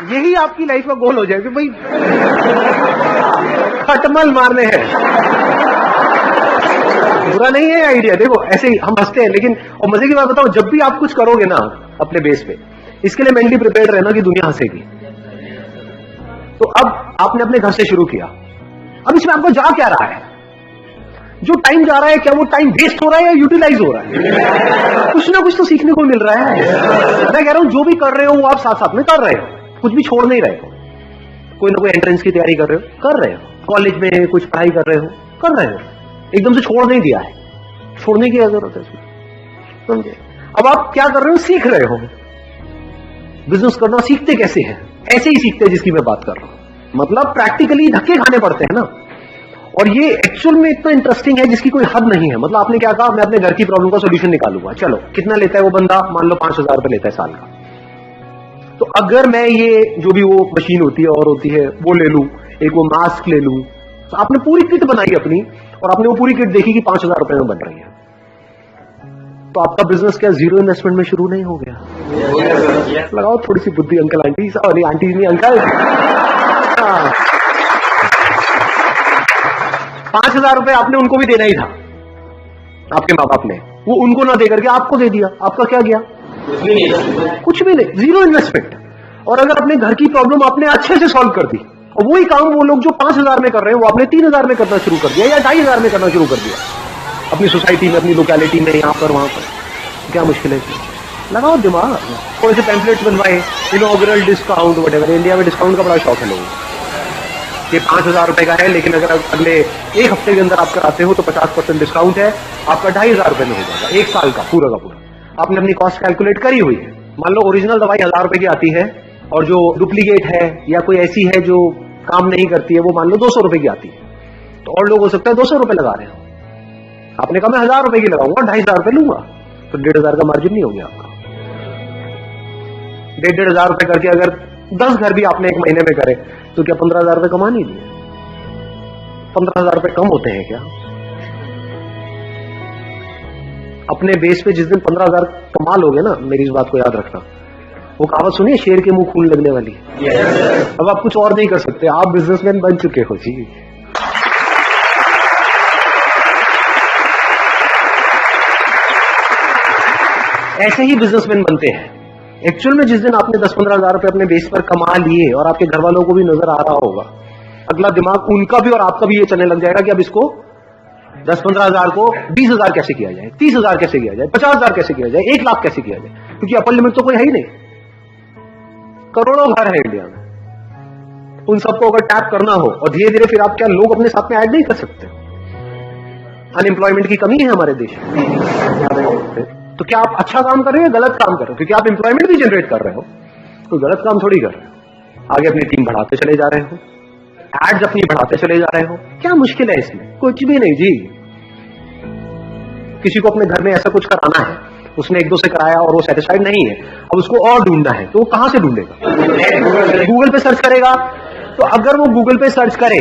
यही आपकी लाइफ का गोल हो जाए कि भाई खटमल मारने हैं। बुरा नहीं है आइडिया, देखो ऐसे ही हम हंसते हैं, लेकिन और मजे की बात बताओ, जब भी आप कुछ करोगे ना अपने बेस पे, इसके लिए मेंटली प्रिपेयर्ड रहना कि दुनिया हंसेगी। तो अब आपने अपने घर से शुरू किया, अब इसमें आपको जा क्या रहा है? जो टाइम जा रहा है, क्या वो टाइम वेस्ट हो रहा है या यूटिलाइज हो रहा है? कुछ ना कुछ तो सीखने को मिल रहा है। मैं कह रहा हूं जो भी कर रहे हो वो आप साथ साथ में कर रहे हो, कुछ भी छोड़ नहीं रहे हो। कोई ना कोई एंट्रेंस की तैयारी कर रहे हो, कॉलेज में कुछ पढ़ाई कर रहे हो, एकदम से छोड़ नहीं दिया है, छोड़ने की क्या जरूरत है समझे? अब आप क्या कर रहे हो? सीख रहे हो। बिजनेस करना सीखते कैसे हैं? ऐसे ही सीखते हैं जिसकी मैं बात कर रहा हूं, मतलब प्रैक्टिकली धक्के खाने पड़ते हैं ना। और ये एक्चुअल में इतना इंटरेस्टिंग है जिसकी कोई हद नहीं है। मतलब आपने क्या कहा, मैं अपने घर की प्रॉब्लम का सॉल्यूशन निकालूंगा, चलो कितना लेता है वो बंदा? मान लो 5,000 रुपए लेता है साल का। तो अगर मैं ये जो भी वो मशीन होती है और होती है वो ले लूं, एक वो मास्क ले लूं, तो आपने पूरी किट बनाई अपनी और आपने वो पूरी किट देखी कि 5,000 रुपए में बन रही है, तो आपका बिजनेस क्या जीरो इन्वेस्टमेंट में शुरू नहीं हो गया? लगाओ थोड़ी सी बुद्धि अंकल आंटी, सॉरी आंटी नहीं अंकल। 5,000 रुपए आपने उनको भी देना ही था, आपके माँ बाप ने, वो उनको ना देकर के आपको दे दिया, आपका क्या गया? कुछ भी नहीं, जीरो इन्वेस्टमेंट। और अगर अपने घर की प्रॉब्लम आपने अच्छे से सॉल्व कर दी, और वही काम वो लोग जो 5,000 में कर रहे हैं वो आपने 3,000 में करना शुरू कर दिया या 2,500 में करना शुरू कर दिया, अपनी सोसाइटी में, अपनी लोकेलिटी में, यहां पर वहां पर, क्या मुश्किल है? लगाओ दिमाग, थोड़े से पैम्पलेट्स बनवाए, इनॉग्रल डिस्काउंट वटेवर। इंडिया में डिस्काउंट का बड़ा शौक है लोगों को। ये 5,000 रुपए का है, लेकिन अगर अगले एक हफ्ते के अंदर आप कराते हो तो 50% डिस्काउंट है, आपका 2,500 रुपए में हो जाएगा, एक साल का पूरा का पूरा। आपने अपनी कॉस्ट कैलकुलेट करी हुई है। मान लो ओरिजिनल दवाई 1,000 रुपए की आती है और जो डुप्लीकेट है या कोई ऐसी है जो काम नहीं करती है वो मान लो 200 रुपए की आती है, तो और लोग हो सकता है 200 रुपए लगा रहे हो, आपने कहा मैं 1,000 रुपए की लगाऊंगा, 2,500 रुपए लूंगा, तो 1,500 का मार्जिन नहीं हो गया आपका। 1,500 रुपए करके अगर 10 घर भी आपने एक महीने में करे तो क्या 15,000 रुपए कमा नहीं लिए? 15,000 रुपए कम होते हैं क्या? अपने बेस पे जिस दिन 15,000 कमा लोगे ना, मेरी इस बात को याद रखना, वो कहावत सुनिए, शेर के मुंह खून लगने वाली। अब आप कुछ और नहीं कर सकते, आप बिजनेसमैन बन चुके हो जी। ऐसे ही बिजनेसमैन बनते हैं। एक्चुअल में जिस दिन आपने 10-15,000 रुपए अपने बेस पर कमा लिए और आपके घर वालों को भी नजर आ रहा होगा, अगला दिमाग उनका भी और आपका भी ये चलने लग जाएगा कि अब इसको 10-15,000 को 20,000 कैसे किया जाए, 30,000 कैसे किया जाए, 50,000 कैसे किया जाए, 1,00,000 कैसे किया जाए, क्योंकि अपर लिमिट तो कोई है ही नहीं। करोड़ों घर है इंडिया में, उन सबको अगर टैप करना हो और धीरे धीरे फिर आप क्या लोग अपने साथ में ऐड नहीं कर सकते? अनएम्प्लॉयमेंट की कमी है हमारे देश में, तो क्या आप अच्छा काम कर रहे हो या गलत काम कर रहे हो? क्योंकि आप एम्प्लॉयमेंट भी जनरेट कर रहे हो, तो गलत काम थोड़ी कर रहे हो। आगे अपनी टीम बढ़ाते चले जा रहे हो, एड्स अपनी बढ़ाते चले जा रहे हो, क्या मुश्किल है इसमें? कुछ भी नहीं जी। किसी को अपने घर में ऐसा कुछ कराना है, उसने 1-2 से कराया और वो सेटिस्फाइड नहीं है, अब उसको और ढूंढना है, तो वो कहां से ढूंढेगा? गूगल पे सर्च करेगा। तो अगर वो गूगल पे सर्च करे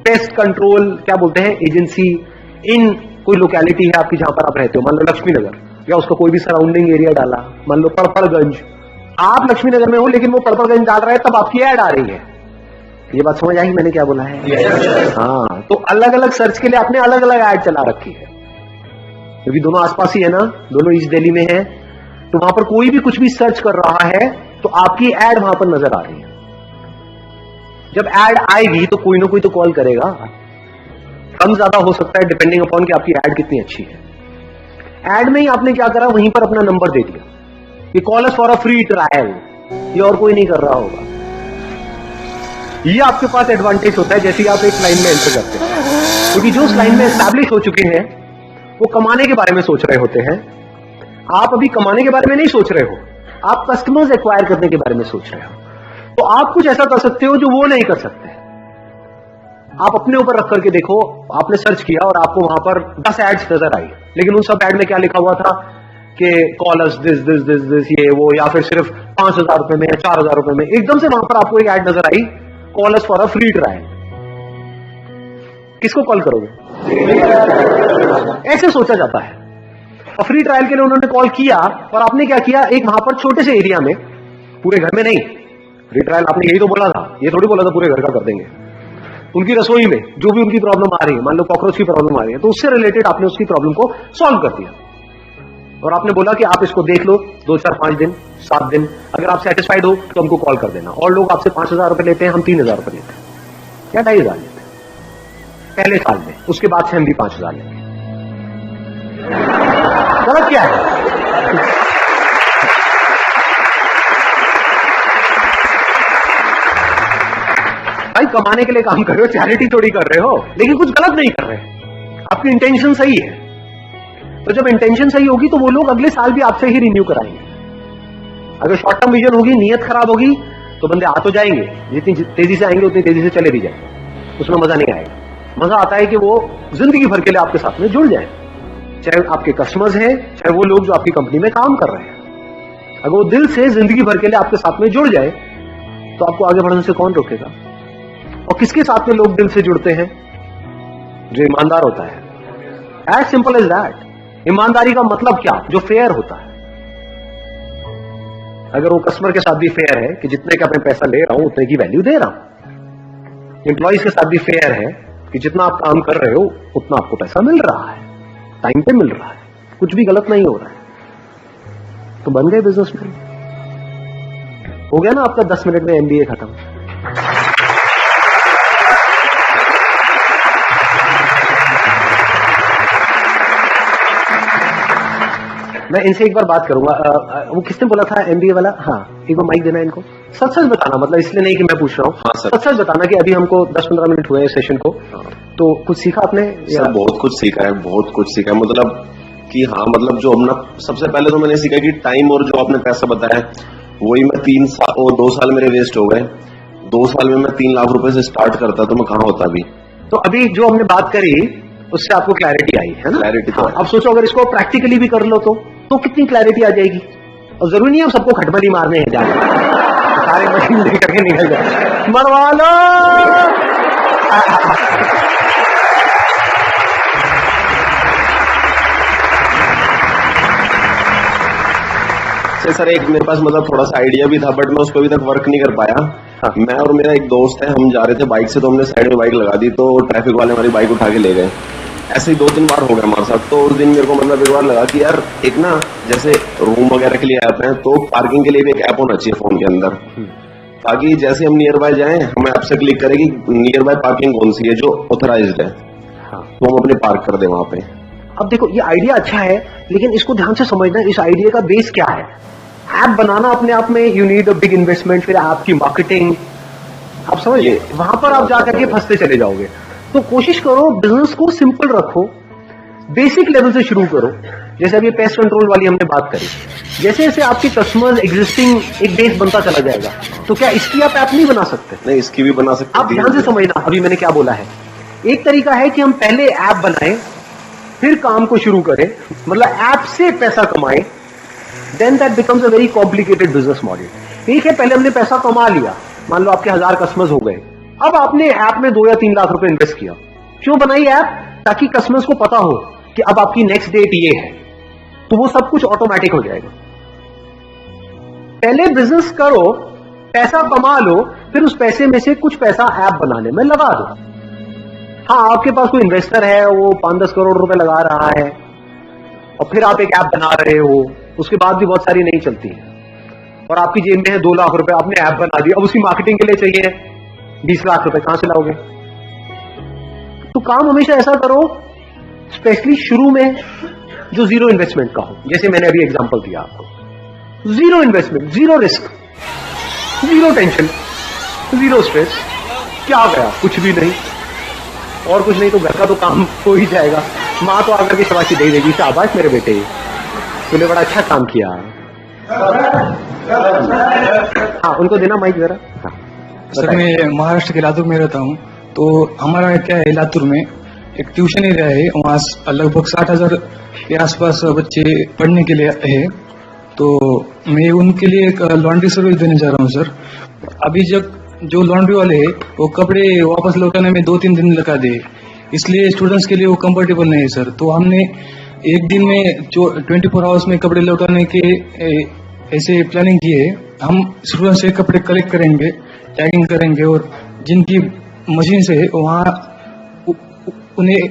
पेस्ट कंट्रोल क्या बोलते हैं एजेंसी इन कोई लोकेलिटी है आपकी जहां पर आप रहते हो, मान लो लक्ष्मी नगर, या उसका कोई भी सराउंडिंग एरिया डाला, मान लो पड़पड़गंज, आप लक्ष्मी नगर में हो लेकिन वो पड़पड़गंज डाल रहा है, तब आपकी ऐड आ रही है। ये बात समझ आई मैंने क्या बोला है? हाँ, तो अलग अलग सर्च के लिए आपने अलग अलग ऐड चला रखी है, क्योंकि दोनों आसपास ही है ना, दोनों ईस्ट दिल्ली में है, तो वहां पर कोई भी कुछ भी सर्च कर रहा है तो आपकी ऐड वहां पर नजर आ रही है। जब ऐड आएगी तो कोई ना कोई तो कॉल करेगा, कम ज्यादा हो सकता है डिपेंडिंग अपॉन कि आपकी ऐड कितनी अच्छी है। ऐड में ही आपने क्या करा, वहीं पर अपना नंबर दे दिया, ये call us for a free trial, ये और कोई नहीं कर रहा होगा। ये आपके पास एडवांटेज होता है जैसे आप एक लाइन में एंटर करते हैं, क्योंकि जो उस लाइन में एस्टैब्लिश हो चुके हैं वो कमाने के बारे में सोच रहे होते हैं। आप अभी कमाने के बारे में नहीं सोच रहे हो, आप कस्टमर्स एक्वायर करने के बारे में सोच रहे हो। तो आप कुछ ऐसा कर सकते हो जो वो नहीं कर सकते। आप अपने ऊपर रख करके देखो, आपने सर्च किया और आपको वहां पर 10 एड्स नजर आई, लेकिन उन सब एड में क्या लिखा हुआ था कि call us this this this this ये वो, या फिर सिर्फ 5,000 रुपए में या 4,000 रुपए में। एकदम से वहां पर आपको एक एड नजर आई, call us for a free trial. किसको कॉल करोगे? ऐसे सोचा जाता है। और फ्री ट्रायल के लिए उन्होंने कॉल किया और आपने क्या किया, एक वहां पर छोटे से एरिया में, पूरे घर में नहीं, रिट्रायल आपने यही तो बोला था, ये थोड़ी बोला था पूरे घर का कर देंगे। उनकी रसोई में जो भी उनकी प्रॉब्लम आ रही है, मान लो कॉकरोच की प्रॉब्लम आ रही है, तो उससे रिलेटेड आपने उसकी प्रॉब्लम को सॉल्व कर दिया और आपने बोला कि आप इसको देख लो 2, 4, 5 दिन, 7 दिन, अगर आप सेटिस्फाइड हो तो हमको कॉल कर देना। और लोग आपसे 5,000 रुपए लेते हैं, हम 3,000 रुपए लेते हैं या 2,500 लेते हैं पहले साल में, उसके बाद से हम भी 5,000 लेंगे। गलत क्या है? भाई कमाने के लिए काम कर रहे हो, चैरिटी थोड़ी कर रहे हो, लेकिन कुछ गलत नहीं कर रहे, आपकी इंटेंशन सही है। तो जब इंटेंशन सही होगी तो वो लोग अगले साल भी आपसे ही रिन्यू कराएंगे। अगर शॉर्ट टर्म विजन होगी, नीयत खराब होगी, तो बंदे आ तो जाएंगे, जितनी तेजी से आएंगे उतनी तेजी से चले भी जाएंगे, उसमें मजा नहीं आएगा। मजा आता है कि वो जिंदगी भर के लिए आपके साथ में जुड़ जाए, चाहे आपके कस्टमर्स हैं, चाहे वो लोग जो आपकी कंपनी में काम कर रहे हैं। अगर वो दिल से जिंदगी भर के लिए आपके साथ में जुड़ जाए तो आपको आगे बढ़ने से कौन रोकेगा? और किसके साथ में लोग दिल से जुड़ते हैं? जो ईमानदार होता है। As simple as that. ईमानदारी का मतलब क्या? जो फेयर होता है। अगर वो कस्टमर के साथ भी फेयर है कि जितने का मैं पैसा ले रहा हूं उतने की वैल्यू दे रहा हूं, एम्प्लॉइज के साथ भी फेयर है कि जितना आप काम कर रहे हो उतना आपको पैसा मिल रहा है, टाइम पे मिल रहा है, कुछ भी गलत नहीं हो रहा है, तो बन गए बिजनेसमैन। हो गया ना आपका 10 मिनट में एमबीए खत्म। मैं इनसे एक बार बात करूंगा। वो किसने बोला था एमबीए वाला? हाँ, एक बार माइक देना इनको। सच सच बताना, मतलब इसलिए नहीं कि मैं पूछ रहा हूँ। हाँ, सच सच बताना कि अभी हमको 10-15 मिनट हुए सेशन को, तो कुछ सीखा आपने? सर बहुत कुछ सीखा है, बहुत कुछ सीखा है। मतलब कि हाँ, मतलब जो अपना सबसे पहले तो मैंने सीखा कि टाइम और जो आपने पैसा बताया वही मैं 3 साल और 2 साल मेरे वेस्ट हो गए। 2 साल में मैं 3 लाख रुपए से स्टार्ट करता तो मैं कहाँ होता अभी। तो अभी जो हमने बात करी उससे आपको क्लैरिटी आई है ना? क्लैरिटी तो अब सोचो अगर इसको प्रैक्टिकली भी कर लो तो कितनी क्लैरिटी आ जाएगी। और जरूरी नहीं है सबको खटमली मारने हैं जाने, सारे मशीन लेकर के निकल जाए, मरवा लो। सर एक मेरे पास मतलब थोड़ा सा आइडिया भी था, बट मैं उस पर अभी तक वर्क नहीं कर पाया। हाँ। मैं और मेरा एक दोस्त है, हम जा रहे थे बाइक से, तो हमने साइड में बाइक लगा दी, तो ट्रैफिक वाले हमारी बाइक उठा के ले गए। ऐसे ही 2-3 बार हो गया हमारे साथ। तो उस दिन मेरे को मतलब एक बार लगा कि यार एक ना जैसे रूम वगैरह के लिए ऐप है, तो पार्किंग के लिए भी एक ऐप होना चाहिए फोन के अंदर, ताकि जैसे हम नियर बाय जाएं हमें ऐप से क्लिक करें कि नियर बाय पार्किंग कौन सी है जो ऑथराइज्ड है। हाँ। तो हम अपने पार्क कर दें वहां पे। अब देखो ये आइडिया अच्छा है, लेकिन इसको ध्यान से समझना, इस आइडिया का बेस क्या है। ऐप बनाना अपने आप में you need a big investment, फिर ऐप की मार्केटिंग, आप समझिए वहां पर आप जाकर के फंसते चले जाओगे। तो कोशिश करो बिजनेस को सिंपल रखो, बेसिक लेवल से शुरू करो। जैसे अभी पेस्ट कंट्रोल वाली हमने बात करी, जैसे जैसे आपके कस्टमर्स एग्जिस्टिंग एक बेस बनता चला जाएगा, तो क्या इसकी आप ऐप नहीं बना सकते? नहीं, इसकी भी बना सकते। आप ध्यान से समझना अभी मैंने क्या बोला है। एक तरीका है कि हम पहले ऐप बनाएं, फिर काम को शुरू करें, मतलब ऐप से पैसा कमाएं, then that becomes a very complicated business model. ठीक है, पहले हमने पैसा कमा लिया, मान लो आपके 1000 कस्टमर्स हो गए, अब आपने ऐप में 2 या 3 लाख रुपए इन्वेस्ट किया। क्यों बनाई ऐप? ताकि कस्टमर्स को पता हो कि अब आपकी नेक्स्ट डेट ये है, तो वो सब कुछ ऑटोमेटिक हो जाएगा। पहले बिजनेस करो, पैसा कमा लो, फिर उस पैसे में से कुछ पैसा ऐप बनाने में लगा दो। हाँ, आपके पास कोई इन्वेस्टर है, वो 5-10 करोड़ रुपए लगा रहा है, और फिर आप एक ऐप बना रहे हो, उसके बाद भी बहुत सारी नहीं चलती है, और आपकी जेब में है 2 लाख रुपए, आपने ऐप बना दी, अब उसकी मार्केटिंग के लिए चाहिए 20 लाख रुपए, कहां से लाओगे? तो काम हमेशा ऐसा करो, स्पेशली शुरू में, जो जीरो इन्वेस्टमेंट का हो। जैसे मैंने अभी एग्जांपल दिया आपको, zero investment, zero risk, zero tension, zero stress. क्या गया? कुछ भी नहीं, और कुछ नहीं तो घर का तो काम हो ही जाएगा। माँ तो आकर के शाबाशी दे देगी, शाबाश मेरे बेटे, तूने बड़ा अच्छा काम किया। हाँ, उनको देना माइक जरा। हाँ, सर मैं महाराष्ट्र के लातूर में रहता हूँ। तो हमारा क्या है, लातूर में एक ट्यूशन एरिया है, वहाँ लगभग 60,000 के आसपास बच्चे पढ़ने के लिए है। तो मैं उनके लिए एक लॉन्ड्री सर्विस देने जा रहा हूँ सर। अभी जब जो लॉन्ड्री वाले है वो कपड़े वापस लौटाने में 2-3 दिन लगा दे, इसलिए स्टूडेंट्स के लिए वो कंफर्टेबल नहीं है सर। तो हमने एक दिन में जो 24 आवर्स में कपड़े लौटाने के ऐसे प्लानिंग की है, हम स्टूडेंट से कपड़े कलेक्ट करेंगे, टैगिंग करेंगे और जिनकी मशीन से वहाँ उन्हें